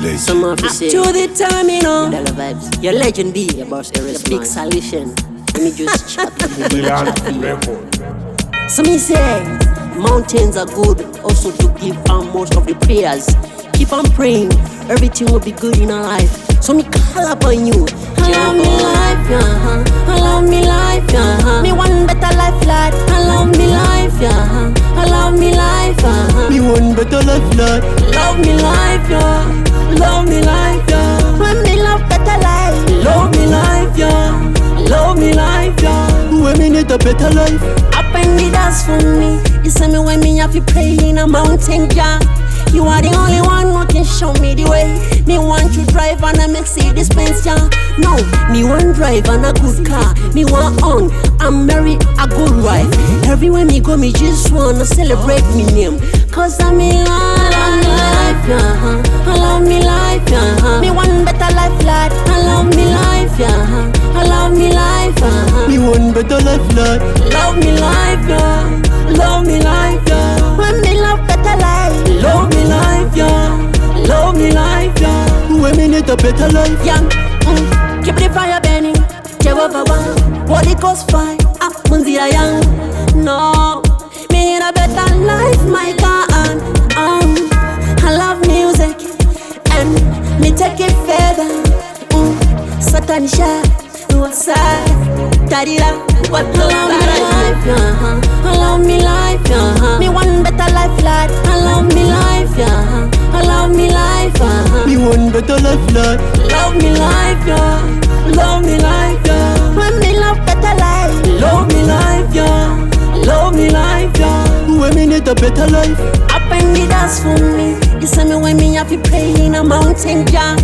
Some of you say to the time, you know. Dollar vibes. Your legend be Your boss, the big solution. Let me just chat with you. So me say, mountains are good, also to give most of the prayers. Keep on praying, everything will be good in our life. So me call upon you. I love me life, yeah. I love me life, yeah. Me want better life, lad. I love me life, yeah. I love me life, yeah. Me want better life, lad. Love me life, yeah. Love me life, yeah. When me love better life. Love me life, yeah. Love me life, yeah. When me need a better life. Up and the dance for me. You see me when me have to pray in a mountain, yeah. You are the only one who can show me the way. Me want to drive on a Mercedes Benz, yeah. No, me want drive on a good car. Me want on, I'm marry a good wife. Everywhere me go, me just wanna celebrate me name. Cause I'm in life, yeah. I love me life, yeah. Me want better life, lad. I love me life, yeah. I love me life, yeah. Me want better life, lad. Love me life, yeah. Love me life, yeah. When me love better life. Love me life, yeah. Love me life, yeah. When me need a better life. Yeah, keep the fire burning. Jehovah one, Holy Ghost fire. Munzi a young. No, me need a better life, my God. I love music and me take it further. Satan shine, what's that? Daddy-da, what love me life, yeah. I love me life, yeah. Me want better life, lad. I love me life, yeah. I love me life, yeah. Me want better life, lad. Love me life, yeah. Love me life, yeah. When me love better life. Love me life, yeah. Love me life, yeah. When me need a better life. Up and the dance for me. You see me when me have to pray in a mountain, yeah.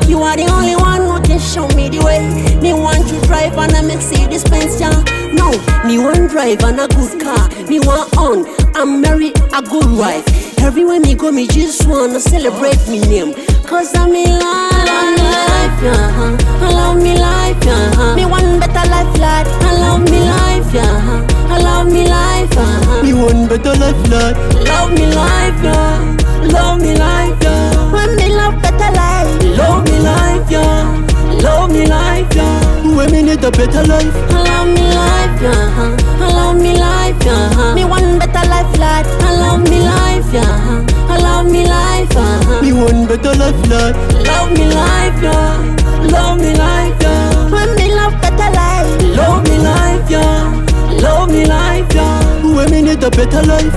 You are the only one who can show me the way. Me want to drive on a Mercedes Benz, yeah. No, me want drive on a good car. Me want on, I'm marry a good wife. Everywhere me go, me just wanna celebrate me name. Cause I'm in life, yeah. I love me life, yeah. Me want better life, lad. I love me life, yeah. I love me life, yeah. Me want better life, lad. Love me life, yeah. Love me life, yeah. When me love better life. Love me life, yeah. Love me life, yeah. When me need a better life. I love me life, yeah. I love me life, yeah. Me want better life, lad. I love me life, yeah. I love me life, yeah. Me want better life, lad. Love me life, yeah. Love me life, yeah. When me love better life. Love me life, yeah. Love me life, yeah. When me need a better life.